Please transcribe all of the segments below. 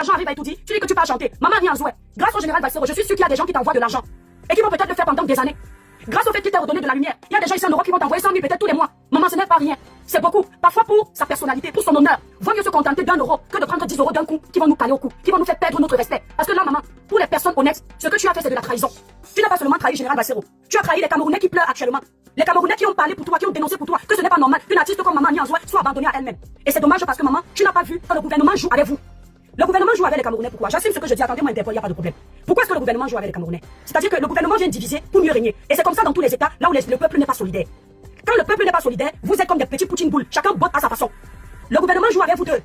l'argent arrive à Etoudi, tu dis que tu pars chanter. Maman rien jouer. Grâce au général Bassero, je suis sûr qu'il y a des gens qui t'envoient de l'argent. Et qui vont peut-être le faire pendant des années. Grâce au fait qu'il t'a redonné de la lumière, il y a des gens ici en Europe qui vont t'envoyer 100 000 peut-être tous les mois. Maman, ce n'est pas rien. C'est beaucoup. Parfois pour sa personnalité, pour son honneur. Vaut mieux se contenter d'1 euro que de prendre 10 euros d'un coup qui vont nous caler au cou, qui vont nous faire perdre notre respect. Parce que là, maman, pour les personnes honnêtes, ce que tu as fait, c'est de la trahison. Tu n'as pas seulement trahi Général Bassero. Tu as trahi les Camerounais qui pleurent actuellement. Les Camerounais qui ont parlé pour toi, qui ont dénoncé pour toi, que ce n'est pas normal qu'une artiste comme Maman Nianzoua soit abandonnée à elle-même. Et c'est dommage parce que maman, tu n'as pas vu que le gouvernement joue avec vous. Le gouvernement joue avec les Camerounais, pourquoi? J'assume ce que je dis, attendez-moi interpelle, il n'y a pas de problème. Pourquoi est-ce que le gouvernement joue avec les Camerounais? C'est-à-dire que le gouvernement vient diviser pour mieux régner. Et c'est comme ça dans tous les États, là où le peuple n'est pas solidaire. Quand le peuple n'est pas solidaire, vous êtes comme des petits poutines boules, chacun botte à sa façon. Le gouvernement joue avec vous deux.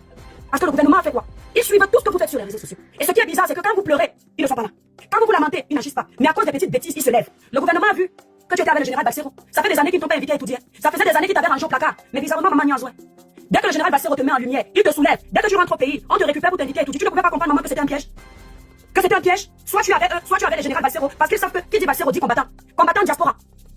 Parce que le gouvernement a fait quoi? Ils suivent tout ce que vous faites sur les réseaux sociaux. Et ce qui est bizarre, c'est que quand vous pleurez, ils ne sont pas là. Quand vous vous lamentez, ils n'agissent pas. Mais à cause des petites bêtises, ils se lèvent. Le gouvernement a vu que tu étais avec le général Bassero. Ça fait des années qu'ils ne t'ont pas invité à étudier. Ça faisait des années qu'ils t'avaient rangé au placard. Mais bizarrement, Maman Nianzoua. Dès que le général Bassero te met en lumière, il te soulève. Dès que tu rentres au pays, on te récupère pour t'inviter à étudier. Tu ne pouvais pas comprendre, maman, que c'était un piège. Que c'était un piège. Soit tu avais eux, soit tu avais le général Bassero. Parce qu'ils savent que qui dit Bassero dit combattant. Combattant diaspora.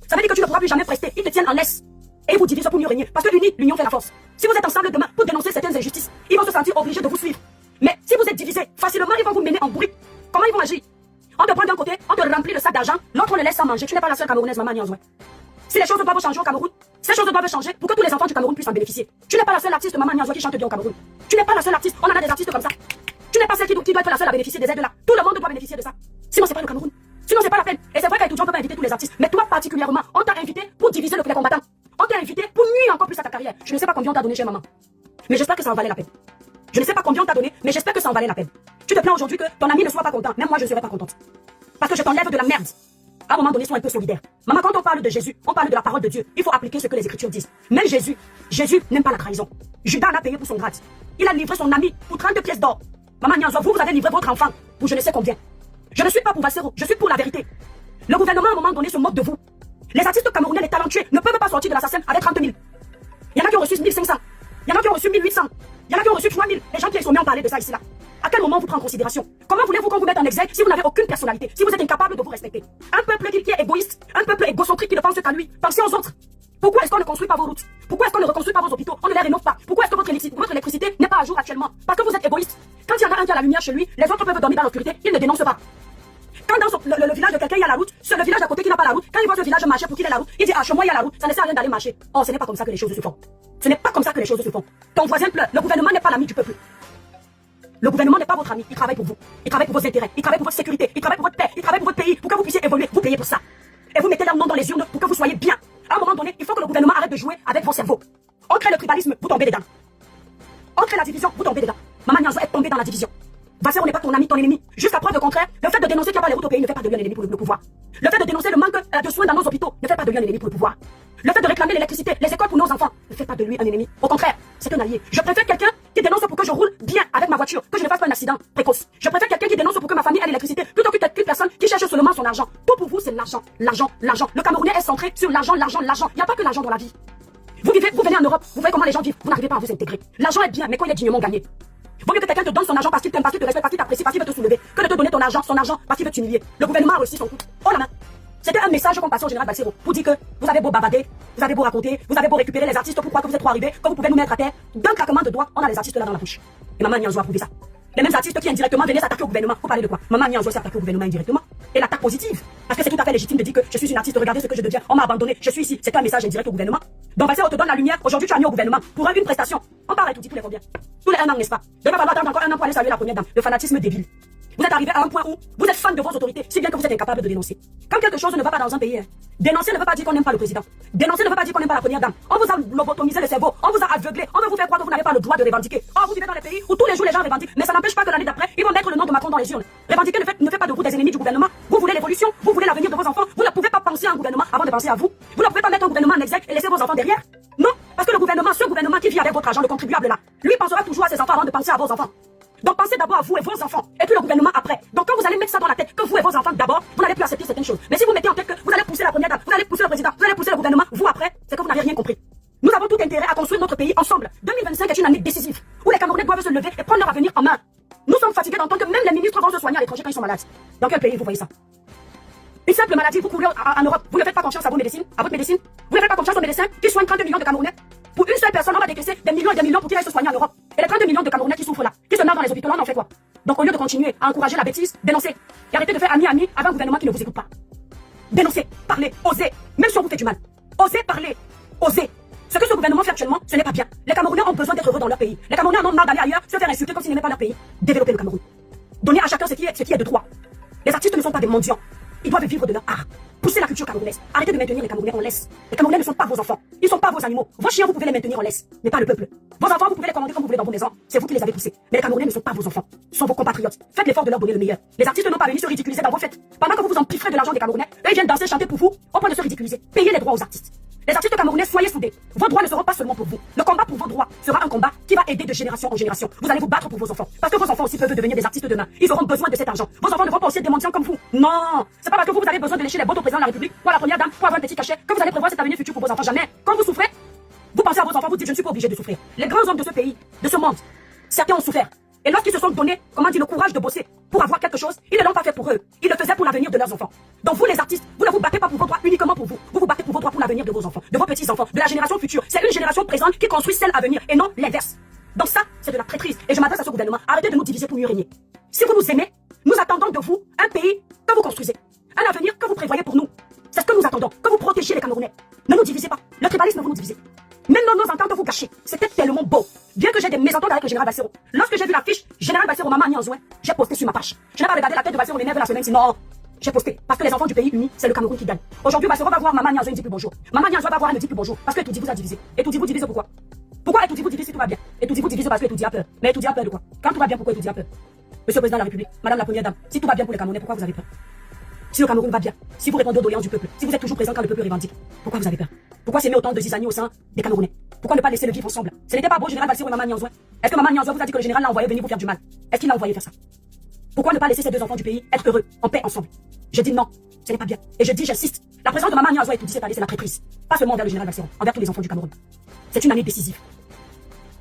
Ça veut dire que tu ne pourras plus jamais prester. Ils te tiennent en laisse. Et ils vous divisent pour mieux régner. Parce que l'union fait la force. Si vous êtes ensemble demain pour dénoncer certaines injustices, ils vont se sentir obligés de vous suivre. Mais si vous êtes divisés, facilement, ils vont vous mener en bruit. Comment ils vont agir? On te prend d'un côté, on te remplit le sac d'argent, l'autre on le laisse sans manger. Tu n'es pas la seule Camerounaise, Maman Nianzoua. Si les choses doivent changer au Cameroun, ces choses doivent changer pour que tous les enfants du Cameroun puissent en bénéficier. Tu n'es pas la seule artiste, Maman Nianzoua, qui chante bien au Cameroun. Tu n'es pas la seule artiste, on en a des artistes comme ça. Tu n'es pas celle qui doit être la seule à bénéficier des aides là. Tout le monde doit bénéficier de ça. Sinon, c'est pas le Cameroun. Sinon, c'est pas la peine. Et c'est vrai qu'à Etoudi, on peut pas inviter tous les artistes. Mais toi, particulièrement, on t'a invité pour diviser les combattants. On t'a invité pour nuire encore plus à ta carrière. Je ne sais pas combien on t'a donné chez maman. Mais j'espère que ça en valait la peine. Je ne sais pas combien on t'a donné, mais j'espère que ça en valait la peine. Tu te plains aujourd'hui que ton ami ne soit pas content. Même moi, je ne serais pas contente. Parce que je t'enlève de la merde. À un moment donné, sois un peu solidaire. Maman, quand on parle de Jésus, on parle de la parole de Dieu. Il faut appliquer ce que les Écritures disent. Même Jésus n'aime pas la trahison. Judas l'a payé pour son grade. Il a livré son ami pour 32 pièces d'or. Maman Nianzoua, vous avez livré votre enfant pour je ne sais combien. Je ne suis pas pour Bassero, je suis pour la vérité. Le gouvernement, à un moment donné, se moque de vous. Les artistes camerounais, les talentueux, ne peuvent pas sortir de l'assassin avec 30 000. Il y en a qui ont reçu 1500. Il y en a qui ont reçu 1800. Il y en a qui ont reçu 3000. Les gens qui sont mis en parler de ça ici là. À quel moment on vous prend en considération? Comment voulez-vous qu'on vous mette en exil si vous n'avez aucune personnalité, si vous êtes incapable de vous respecter? Un peuple qui est égoïste, un peuple égocentrique qui ne pense qu'à lui, pensez aux autres. Pourquoi est-ce qu'on ne construit pas vos routes? Pourquoi est-ce qu'on ne reconstruit pas vos hôpitaux? On ne les rénove pas. Pourquoi est-ce que votre électricité n'est pas à jour actuellement? Parce que vous êtes égoïste. Quand il y en a un qui a la lumière chez lui, les autres peuvent dormir dans l'obscurité, ils ne dénoncent pas. Quand dans le village de quelqu'un il y a la route, c'est le village à côté qui n'a pas la route. Quand il voit ce village marcher pour qu'il ait la route, il dit ah chez moi il y a la route, ça ne sert à rien d'aller marcher. Oh, ce n'est pas comme ça que les choses se font. Ce n'est pas comme ça que les choses se font. Ton voisin pleure, le gouvernement n'est pas l'ami du peuple. Le gouvernement n'est pas votre ami, il travaille pour vous. Il travaille pour vos intérêts, il travaille pour votre sécurité, il travaille pour votre paix, il travaille pour votre pays, pour que vous puissiez évoluer. Vous payez pour ça. Et vous mettez leur nom dans les urnes pour que vous soyez bien. À un moment donné, il faut que le gouvernement arrête de jouer avec vos cerveaux. On crée le tribalisme, vous tombez dedans. On crée la division, vous tombez dedans. Maman Nianzoua est tombée dans la division. Bassero n'est pas ton ami, ton ennemi. Jusqu'à preuve de contraire, le fait de dénoncer qu'il n'y a pas les routes au pays ne fait pas de lui un ennemi pour le pouvoir. Le fait de dénoncer le manque de soins dans nos hôpitaux ne fait pas de lui un ennemi pour le pouvoir. Le fait de réclamer l'électricité, les écoles pour nos enfants ne fait pas de lui un ennemi. Au contraire, c'est un allié. Je préfère quelqu'un qui dénonce pour que je roule bien avec ma voiture, que je ne fasse pas un accident précoce. Je préfère quelqu'un qui dénonce pour que ma famille ait l'électricité, plutôt qu'une personne qui cherche seulement son argent. Tout pour vous, c'est l'argent, l'argent, l'argent. Le Camerounais est centré sur l'argent, l'argent, l'argent. Il n'y a pas que l'argent dans la vie. Vous venez en Europe, vous voyez comment les gens vivent, vous n'arrivez pas à vous intégrer. L'argent est bien, mais quand il est dignement gagné. Vaut mieux que quelqu'un te donne son argent parce qu'il t'aime, parce qu'il te respecte, parce qu'il t'apprécie, parce qu'il veut te soulever, que de te donner ton argent, son argent, parce qu'il veut t'humilier. Le gouvernement a reçu son coup. Oh la main. C'était un message qu'on passait au général Bassero pour dire que vous avez beau babader, vous avez beau raconter, vous avez beau récupérer les artistes pour croire que vous êtes trop arrivés, que vous pouvez nous mettre à terre. D'un claquement de doigts, on a les artistes là dans la bouche. Et Maman Nianzoua a prouvé ça. Les mêmes artistes qui indirectement venaient s'attaquer au gouvernement. Vous parlez de quoi? Maman Nianzoua s'est attaquée au gouvernement indirectement. Et l'attaque positive. Parce que c'est tout à fait légitime de dire que je suis une artiste, regardez ce que je deviens. On m'a abandonné, je suis ici. C'est un message indirect au gouvernement. Donc Bassero te donne la lumière. Aujourd'hui, tu as mis au gouvernement pour une prestation. On parle tout tous les combien? Tous les 1 an, n'est-ce pas? Il va falloir attendre encore 1 an pour aller saluer la première dame. Le fanatisme débile. Vous êtes arrivé à un point où vous êtes fan de vos autorités, si bien que vous êtes incapable de dénoncer. Quand quelque chose ne va pas dans un pays, dénoncer ne veut pas dire qu'on n'aime pas le président. Dénoncer ne veut pas dire qu'on n'aime pas la première dame. On vous a lobotomisé le cerveau, on vous a aveuglé, on veut vous faire croire que vous n'avez pas le droit de revendiquer. Oh, vous vivez dans les pays où tous les jours les gens revendiquent, mais ça n'empêche pas que l'année d'après, ils vont mettre le nom de Macron dans les urnes. Revendiquer ne fait pas de vous des ennemis du gouvernement. Vous voulez l'évolution, vous voulez l'avenir de vos enfants. Vous ne pouvez pas penser à un gouvernement avant de penser à vous. Vous ne pouvez pas mettre un gouvernement en exergue et laisser vos enfants derrière. Non, parce que le gouvernement, ce gouvernement qui vit avec votre argent, le contribuable là, lui pensera toujours à ses enfants avant de penser à vos enfants. Donc pensez d'abord à vous et vos enfants, et puis le gouvernement après. Donc quand vous allez mettre ça dans la tête, que vous et vos enfants d'abord, vous n'allez plus accepter certaines choses. Mais si vous mettez en tête que vous allez pousser la première dame, vous allez pousser le président, vous allez pousser le gouvernement, vous après, c'est que vous n'avez rien compris. Nous avons tout intérêt à construire notre pays ensemble. 2025 est une année décisive, où les Camerounais doivent se lever et prendre leur avenir en main. Nous sommes fatigués d'entendre que même les ministres vont se soigner à l'étranger quand ils sont malades. Dans quel pays vous voyez ça? Une simple maladie, vous courez en Europe, vous ne faites pas confiance à vos médecines, à votre médecine. Vous ne faites pas confiance aux médecins qui soignent 30 millions de Camerounais. Pour une seule personne, on va décaisser des millions et des millions pour qu'ils aillent se soigner en Europe. Et les 32 millions de Camerounais qui souffrent là, qui se meurent dans les hôpitaux là, on en fait quoi? Donc au lieu de continuer à encourager la bêtise, dénoncez. Et arrêtez de faire ami-ami avec un gouvernement qui ne vous écoute pas. Dénoncez, parlez, osez, même si on vous fait du mal. Osez parler, osez. Ce que ce gouvernement fait actuellement, ce n'est pas bien. Les Camerounais ont besoin d'être heureux dans leur pays. Les Camerounais en ont marre d'aller ailleurs, se faire insulter comme s'ils n'aimaient pas leur pays. Développez le Cameroun. Donnez à chacun ce qui est de droit. Les artistes ne sont pas des mendiants. Ils doivent vivre de leur art. Poussez la culture camerounaise. Arrêtez de maintenir les Camerounais en laisse. Les Camerounais ne sont pas vos enfants. Ils ne sont pas vos animaux. Vos chiens, vous pouvez les maintenir en laisse, mais pas le peuple. Vos enfants, vous pouvez les commander comme vous voulez dans vos maisons. C'est vous qui les avez poussés. Mais les Camerounais ne sont pas vos enfants. Ce sont vos compatriotes. Faites l'effort de leur donner le meilleur. Les artistes n'ont pas venu se ridiculiser dans vos fêtes. Pendant que vous vous empiffrez de l'argent des Camerounais, eux ils viennent danser, chanter pour vous, au point de se ridiculiser. Payez les droits aux artistes. Les artistes camerounais, soyez soudés. Vos droits ne seront pas seulement pour vous. Le combat pour vos droits sera un combat qui va aider de génération en génération. Vous allez vous battre pour vos enfants. Parce que vos enfants aussi peuvent devenir des artistes demain. Ils auront besoin de cet argent. Vos enfants ne vont pas aussi être des mendiants comme vous. Non. C'est pas parce que vous avez besoin de lécher les bottes au président de la République ou à la première dame pour avoir un petit cachet que vous allez prévoir cet avenir futur pour vos enfants. Jamais. Quand vous souffrez, vous pensez à vos enfants, vous dites je ne suis pas obligé de souffrir. Les grands hommes de ce pays, de ce monde, certains ont souffert. Et lorsqu'ils se sont donné, comment dire, le courage de bosser pour avoir quelque chose, ils ne l'ont pas fait pour eux. Ils le faisaient pour l'avenir de leurs enfants. Donc vous les artistes, vous ne vous battez pas pour vos droits uniquement pour vous. Vous vous battez pour vos droits pour l'avenir de vos enfants, de vos petits-enfants, de la génération future. C'est une génération présente qui construit celle à venir et non l'inverse. Donc ça, c'est de la traîtrise. Et je m'adresse à ce gouvernement. Arrêtez de nous diviser pour mieux régner. Si vous nous aimez, nous attendons de vous un pays que vous construisez. Un avenir que vous prévoyez pour nous. C'est ce que nous attendons. Que vous protégiez les Camerounais. Ne nous divisez pas. Le tribalisme vous nous divisez. Même dans nos ententes vous gâchez. C'était tellement beau. Bien que j'ai des mésententes avec le général Bassero. Lorsque j'ai vu l'affiche Général Bassero, Maman Nianzouin, j'ai posté sur ma page. Je n'ai pas regardé la tête de Bassero les nerfs la semaine, sinon j'ai posté. Parce que les enfants du pays uni, c'est le Cameroun qui gagne. Aujourd'hui, Bassero va voir Maman Nianzouin, ne dit plus bonjour. Maman Nianzouin va voir, elle ne dit plus bonjour. Parce que tout dit vous a divisé. Et tout dit vous divise pourquoi? Pourquoi et tout dit vous divise si tout va bien? Et tout dit vous divise parce que tout dit a peur. Mais tout dit a peur de quoi? Quand tout va bien, pourquoi tout dit a peur? Monsieur le Président de la République, Madame la Première Dame, si tout va bien pour les Camerounais, pourquoi vous avez peur? Si le Cameroun va bien, si vous répondez aux doléances du peuple, si vous êtes toujours présent quand le peuple revendique, pourquoi vous avez peur? Pourquoi s'aimer autant de zizanie au sein des Camerounais? Pourquoi ne pas laisser le vivre ensemble? Ce n'était pas beau, Général Bassero et Maman Nianzouin. Est-ce que Maman Nianzouin vous a dit que le général l'a envoyé venir vous faire du mal? Est-ce qu'il l'a envoyé faire ça? Pourquoi ne pas laisser ces deux enfants du pays être heureux, en paix ensemble? Je dis non, ce n'est pas bien. Et je dis, j'insiste, la présence de Maman Nianzouin et tout dit cette année, c'est la traîtrise. Pas seulement envers le général Bassero, envers tous les enfants du Cameroun. C'est une année décisive.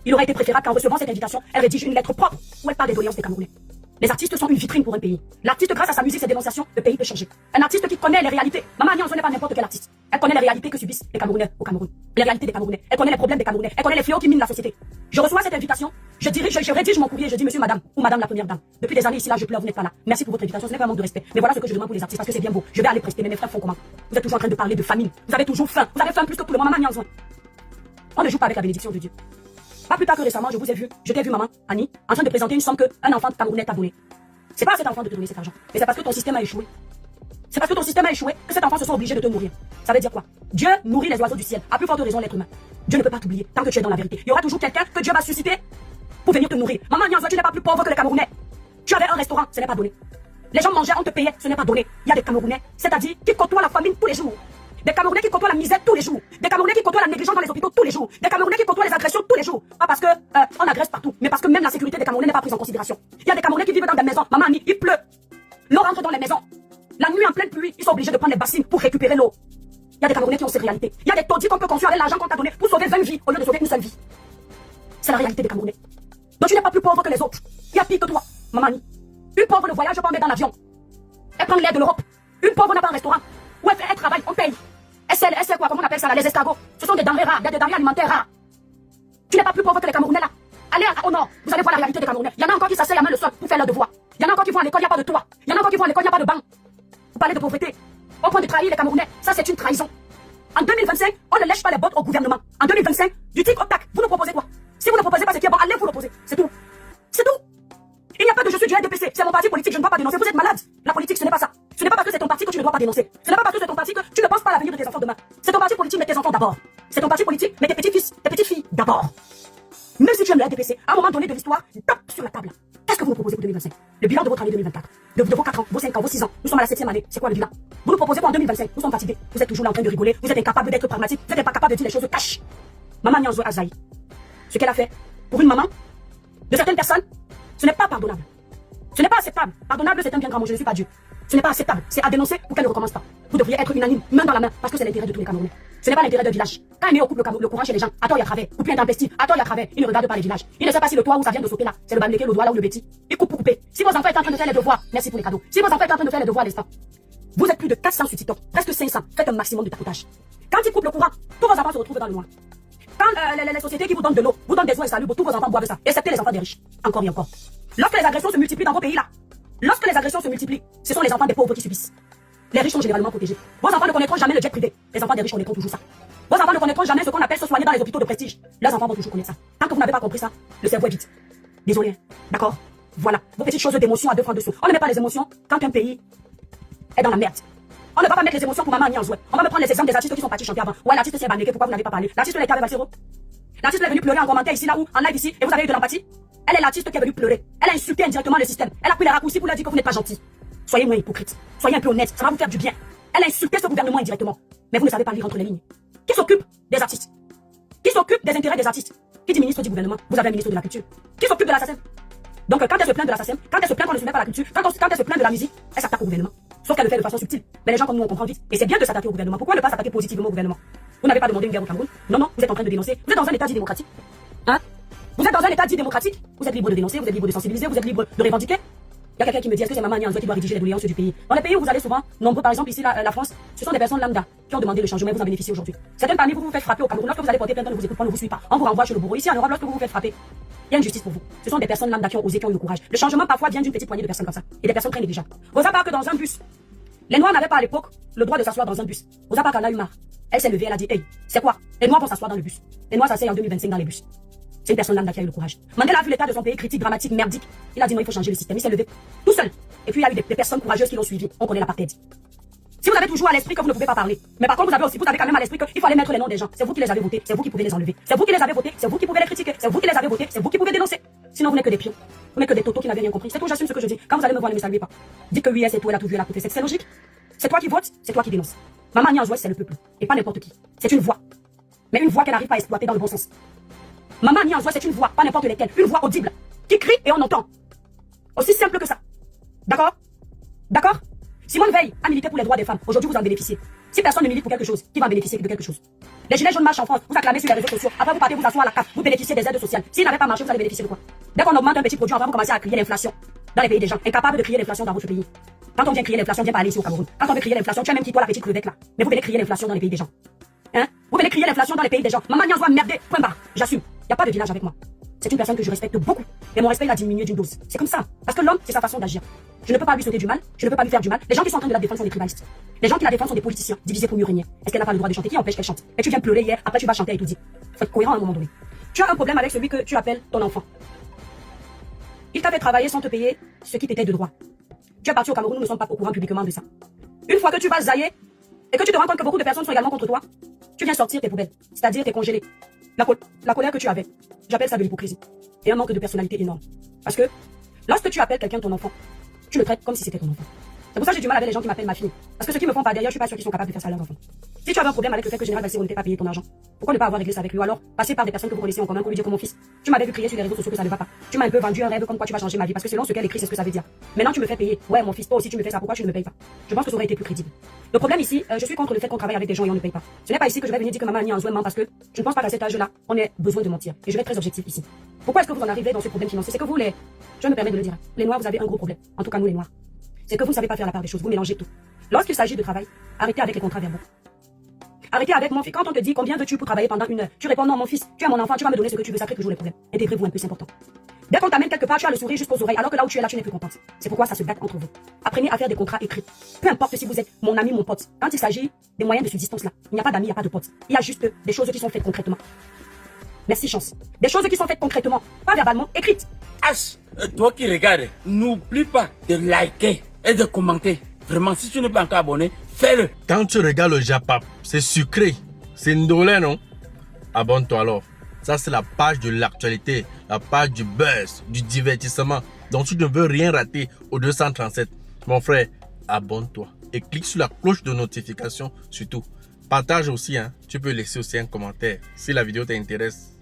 Il aurait été préférable qu'en recevant cette invitation, elle rédige une lettre propre où elle parle des doléances des Camerounais. Les artistes sont une vitrine pour un pays. L'artiste, grâce à sa musique, ses dénonciations, le pays peut changer. Un artiste qui connaît les réalités. Maman Nianzouin n'est pas n'importe quel artiste. Elle connaît les réalités que subissent les Camerounais au Cameroun. Les réalités des Camerounais. Elle connaît les problèmes des Camerounais. Elle connaît les fléaux qui minent la société. Je reçois cette invitation. Je rédige mon courrier. Je dis monsieur, madame, ou madame la première dame. Depuis des années ici, là, je pleure, vous n'êtes pas là. Merci pour votre invitation. Ce n'est pas un manque de respect. Mais voilà ce que je demande pour les artistes parce que c'est bien beau. Je vais aller prester. Mais mes frères font comment? Vous êtes toujours en train de parler de famine. Vous avez toujours faim. Vous avez faim plus que tout le monde. Maman Nianzouin. On ne joue pas avec la bénédiction de Dieu. Pas plus tard que récemment, je t'ai vu, maman, Annie, en train de présenter une somme qu'un enfant camerounais t'a donné. C'est pas à cet enfant de te donner cet argent, mais c'est parce que ton système a échoué. C'est parce que ton système a échoué que cet enfant se sent obligé de te nourrir. Ça veut dire quoi? Dieu nourrit les oiseaux du ciel. À plus forte raison, l'être humain. Dieu ne peut pas t'oublier tant que tu es dans la vérité. Il y aura toujours quelqu'un que Dieu va susciter pour venir te nourrir. Maman Nianzouin, tu n'es pas plus pauvre que les Camerounais. Tu avais un restaurant, ce n'est pas donné. Les gens mangeaient, on te payait, ce n'est pas donné. Il y a des Camerounais, c'est-à-dire qui côtoient la famine tous les jours. Des Camerounais qui côtoient la misère tous les jours. Des Camerounais qui côtoient la négligence dans les hôpitaux tous les jours. Des Camerounais qui côtoient les agressions tous les jours. Pas parce que on agresse partout, mais parce que même la sécurité des Camerounais n'est pas prise en considération. Il y a des Camerounais qui vivent dans des maisons. Maman Annie, il pleut. L'eau rentre dans les maisons. La nuit en pleine pluie, ils sont obligés de prendre les bassines pour récupérer l'eau. Il y a des Camerounais qui ont ces réalités. Il y a des taudis qu'on peut construire avec l'argent qu'on t'a donné pour sauver 20 vies au lieu de sauver une seule vie. C'est la réalité des Camerounais. Donc tu n'es pas plus pauvre que les autres. Il y a pire que toi, Maman Annie. Une pauvre ne voyage pas, mais dans l'avion. Elle prend l'air de l'Europe. Une pauvre n'a pas un restaurant. Où elle travaille, on paye. Elle sait quoi, comment on appelle ça là, les escargots. Ce sont des denrées rares, des denrées alimentaires rares. Tu n'es pas plus pauvre que les Camerounais là. Allez au nord, vous allez voir la réalité des Camerounais. Il y en a encore qui s'asseyent à main le sol pour faire leurs devoirs. Il y en a encore qui vont à l'école, il n'y a pas de toit. Il y en a encore qui vont à l'école, il n'y a pas de banc. Vous parlez de pauvreté. Au point de trahir les Camerounais, ça c'est une trahison. En 2025, on ne lèche pas les bottes au gouvernement. En 2025, du tic au tac, vous nous proposez quoi? Si vous ne proposez pas ce qui est bon, allez vous l'opposer. C'est tout. C'est tout. Il n'y a pas de je suis du RDPC, c'est mon parti politique, je ne dois pas dénoncer. Vous êtes malade. La politique, ce n'est pas ça. Ce n'est pas parce que c'est ton parti que tu ne dois pas dénoncer. Ce n'est pas parce que c'est ton parti que tu ne penses pas à l'avenir de tes enfants demain. C'est ton parti politique, mais tes enfants d'abord. C'est ton parti politique, mais tes petits-fils, tes petites-filles d'abord. Même si tu aimes le RDPC, à un moment donné de l'histoire, tape sur la table. Qu'est-ce que vous nous proposez pour 2025? Le bilan de votre année 2024. De vos 4 ans, vos 5 ans, vos 6 ans. Nous sommes à la 7e année. C'est quoi le bilan? Vous nous proposez pour en 2025. Nous sommes fatigués. Vous êtes toujours là en train de rigoler. Vous êtes incapable d'être pragmatique. Vous n'êtes pas capable de dire les choses cash. Maman Nianzouin Azaï. Ce qu'elle a fait pour une maman de certaines personnes, ce n'est pas pardonnable. Ce n'est pas acceptable. Pardonnable, c'est un bien grand mot. Je ne suis pas Dieu. Ce n'est pas acceptable. C'est à dénoncer pour qu'elle ne recommence pas. Vous devriez être unanime, main dans la main, parce que c'est l'intérêt de tous les Camerounais. Ce n'est pas l'intérêt d'un village. Quand il met au couple le courant chez les gens, à tort il y a travers, ou bien d'empestive, à tort il y a travers, il ne regarde pas les villages. Il ne sait pas si le toit où ça vient de sauter là, c'est le bamléqué, le doigt là ou le béti. Il coupe pour couper. Si vos enfants sont en train de faire les devoirs, merci pour les cadeaux. Si vos enfants sont en train de faire les devoirs à l'instant, vous êtes plus de 400 sur TikTok, presque 500. Faites un maximum de tapotage. Quand ils coupent le courant, tous vos enfants se retrouvent dans le noir. Quand les sociétés qui vous donnent de l'eau, vous donnent des eaux insalubres, tous vos enfants boivent ça, excepté les enfants des riches. Encore et encore. Lorsque les agressions se multiplient dans vos pays là, lorsque les agressions se multiplient, ce sont les enfants des pauvres qui subissent. Les riches sont généralement protégés. Vos enfants ne connaîtront jamais le jet privé. Les enfants des riches connaîtront toujours ça. Vos enfants ne connaîtront jamais ce qu'on appelle se soigner dans les hôpitaux de prestige. Leurs enfants vont toujours connaître ça. Tant que vous n'avez pas compris ça, le cerveau est vide. Désolé, hein. D'accord? Voilà, vos petites choses d'émotion à 2 francs dessous. On ne met pas les émotions quand un pays est dans la merde. On ne va pas mettre les émotions pour maman ni en jouet. On va me prendre les exemples des artistes qui sont partis chanter avant. Ouais, l'artiste s'est bannéqué, pourquoi vous n'avez pas parlé? L'artiste, elle était avec Valsero. L'artiste est venue pleurer en commentaire ici, là où, en live ici, et vous avez eu de l'empathie. Elle est l'artiste qui est venue pleurer. Elle a insulté indirectement le système. Elle a pris les raccourcis pour leur dire que vous n'êtes pas gentil. Soyez moins hypocrite. Soyez un peu honnête. Ça va vous faire du bien. Elle a insulté ce gouvernement indirectement. Mais vous ne savez pas lire entre les lignes. Qui s'occupe des artistes? Qui s'occupe des intérêts des artistes? Qui dit ministre du gouvernement? Vous avez un ministre de la culture. Qui s'occupe de l'assassin? Donc quand elle se plaint de l'assassin, quand elle se plaint qu'on ne soulève pas la culture, quand elle se plaint de la musique, elle s'attaque au gouvernement. Sauf qu'elle le fait de façon subtile. Mais les gens comme nous, on comprend vite. Et c'est bien de s'attaquer au gouvernement. Pourquoi ne pas s'attaquer positivement au gouvernement? Vous n'avez pas demandé une guerre au Cameroun? Non, non, vous êtes en train de dénoncer. Vous êtes dans un état dit démocratique. Hein? Vous êtes dans un état dit démocratique. Vous êtes libre de dénoncer, vous êtes libre de sensibiliser, vous êtes libre de revendiquer. Il y a quelqu'un qui me dit, est-ce que c'est maman Nianzoué qui doit rédiger les doléances du pays? Dans les pays où vous allez souvent, nombreux, par exemple ici, la France, ce sont des personnes lambda qui ont demandé le changement et vous en bénéficiez aujourd'hui. Certains parmi vous vous faites frapper au Cameroun. Lorsque vous allez porter plainte, on ne vous écoute pas, on ne vous suit pas. On vous renvoie chez le bourreau. Ici en Europe, lorsque vous vous faites frapper, il y a une justice pour vous. Ce sont des personnes lambda qui ont osé, qui ont eu le courage. Le changement parfois vient d'une petite poignée de personnes comme ça. Et des personnes très négligeables. Rosa Parks dans un bus. Les Noirs n'avaient pas à l'époque le droit de s'asseoir dans un bus. Rosa Parks en a eu marre. Elle s'est levée, elle a dit, hey, c'est quoi? Les Noirs vont s'asseoir dans le bus. Les Noirs s'asseyent en 2025 dans les bus. C'est une personne lambda qui a eu le courage. Mandela a vu l'état de son pays critique, dramatique, merdique. Il a dit non, il faut changer le système. Il s'est levé tout seul. Et puis il y a eu des personnes courageuses qui l'ont suivi. On connaît l'apartheid. Si vous avez toujours à l'esprit que vous ne pouvez pas parler, mais par contre vous avez quand même à l'esprit qu'il faut aller mettre les noms des gens. C'est vous qui les avez votés, c'est vous qui pouvez les enlever. C'est vous qui les avez votés, c'est vous qui pouvez les critiquer, c'est vous qui les avez votés, c'est vous qui pouvez dénoncer. Sinon vous n'êtes que des pions. Vous n'êtes que des totos qui n'avaient rien compris. C'est tout, j'assume ce que je dis. Quand vous allez me voir, ne me saluez pas. Dites que oui, c'est tout, elle a tout vu, elle a tout fait. C'est logique. C'est toi qui votes, c'est toi qui dénonce. Maman Nianzoué, c'est le peuple. Et pas n'importe qui. C'est une voix. Mais une voix qu'elle n'arrive pas à exploiter dans le bon sens. Maman Nianzoué, c'est une voix, pas n'importe laquelle. Une voix audible. Qui crie et on entend. Aussi simple que ça. D'accord? D'accord? Simone Veil a milité pour les droits des femmes. Aujourd'hui, vous en bénéficiez. Si personne ne milite pour quelque chose, qui va en bénéficier de quelque chose? Les gilets jaunes marchent en France, vous acclamez sur les réseaux sociaux. Après, vous partez vous asseoir à la CAF, vous bénéficiez des aides sociales. S'ils n'avaient pas marché, vous allez bénéficier de quoi? Dès qu'on augmente un petit produit, on va vous commencer à crier l'inflation dans les pays des gens. Incapable de crier l'inflation dans votre pays. Quand on vient crier l'inflation, viens parler ici au Cameroun. Quand on veut crier l'inflation, tu as même qui toi la petite crevette là. Mais vous venez crier l'inflation dans les pays des gens. Hein? Vous venez crier l'inflation dans les pays des gens. Maman Nianzoué merder, point barre. J'assume. Il n'y a pas de village avec moi. C'est une personne que je respecte beaucoup. Mais mon respect, il a diminué d'une dose. C'est comme ça. Parce que l'homme, c'est sa façon d'agir. Je ne peux pas lui souhaiter du mal. Je ne peux pas lui faire du mal. Les gens qui sont en train de la défendre sont des tribalistes. Les gens qui la défendent sont des politiciens, divisés pour mieux régner. Est-ce qu'elle n'a pas le droit de chanter? Qui empêche qu'elle chante? Et tu viens pleurer hier, après tu vas chanter et tout dit. Faut être cohérent à un moment donné. Tu as un problème avec celui que tu appelles ton enfant. Il t'a fait travailler sans te payer ce qui t'était de droit. Tu es parti au Cameroun, nous ne sommes pas au courant publiquement de ça. Une fois que tu vas zailler et que tu te rends compte que beaucoup de personnes sont également contre toi, tu viens sortir tes poubelles, c'est-à-dire tes congelés. La colère que tu avais, j'appelle ça de l'hypocrisie. Et un manque de personnalité énorme. Parce que lorsque tu appelles quelqu'un ton enfant, tu le traites comme si c'était ton enfant. C'est pour ça que j'ai du mal avec les gens qui m'appellent ma fille. Parce que ceux qui me font par derrière, je suis pas sûr qu'ils sont capables de faire ça à leurs enfants. Si tu avais un problème avec le fait que Général Valsero ne t'ait pas payé ton argent, pourquoi ne pas avoir réglé ça avec lui? Ou alors passer par des personnes que vous connaissez en commun pour lui dire que mon fils, tu m'avais vu crier sur les réseaux sociaux que ça ne va pas. Tu m'as un peu vendu un rêve comme quoi tu vas changer ma vie. Parce que selon ce qu'elle écrit, c'est ce que ça veut dire. Maintenant tu me fais payer. Ouais, mon fils, toi aussi tu me fais ça. Pourquoi tu ne me payes pas? Je pense que ça aurait été plus crédible. Le problème ici, je suis contre le fait qu'on travaille avec des gens et on ne paye pas. Ce n'est pas ici que je vais venir dire que maman Nianzoué ment parce que je ne pense pas qu'à cet âge-là, on ait besoin de mentir. Et je vais être très objectif ici. Pourquoi est-ce que vous en arrivez dans ce problème financier? C'est que vous je me permets de le dire. Les Noirs, vous avez un gros problème. En tout cas, nous les Noirs. C'est que vous ne savez pas faire la part des choses. Vous mélangez tout. Lorsqu'il s'agit de travail, arrêtez avec les contrats verbaux. Arrêtez avec mon fils. Quand on te dit combien veux-tu pour travailler pendant 1 heure, tu réponds non, mon fils, tu es mon enfant, tu vas me donner ce que tu veux, ça crée toujours les problèmes. Intégrez-vous un peu, c'est important. Dès qu'on t'amène quelque part, tu as le sourire jusqu'aux oreilles, alors que là où tu es là, tu n'es plus contente. C'est pourquoi ça se bat entre vous. Apprenez à faire des contrats écrits. Peu importe si vous êtes mon ami, mon pote. Quand il s'agit des moyens de subsistance là, il n'y a pas d'amis, il n'y a pas de potes. Il y a juste des choses qui sont faites concrètement. Merci, chance. Des choses qui sont faites concrètement, pas verbalement, écrites. H, toi qui regardes, n'oublie pas de liker et de commenter. Vraiment, si tu n'es pas encore abonné, fais-le. Quand tu regardes le Japap, c'est sucré. C'est ndolé, non? Abonne-toi alors. Ça, c'est la page de l'actualité, la page du buzz, du divertissement. Donc, tu ne veux rien rater au 237. Mon frère, abonne-toi et clique sur la cloche de notification surtout. Partage aussi, hein. Tu peux laisser aussi un commentaire si la vidéo t'intéresse.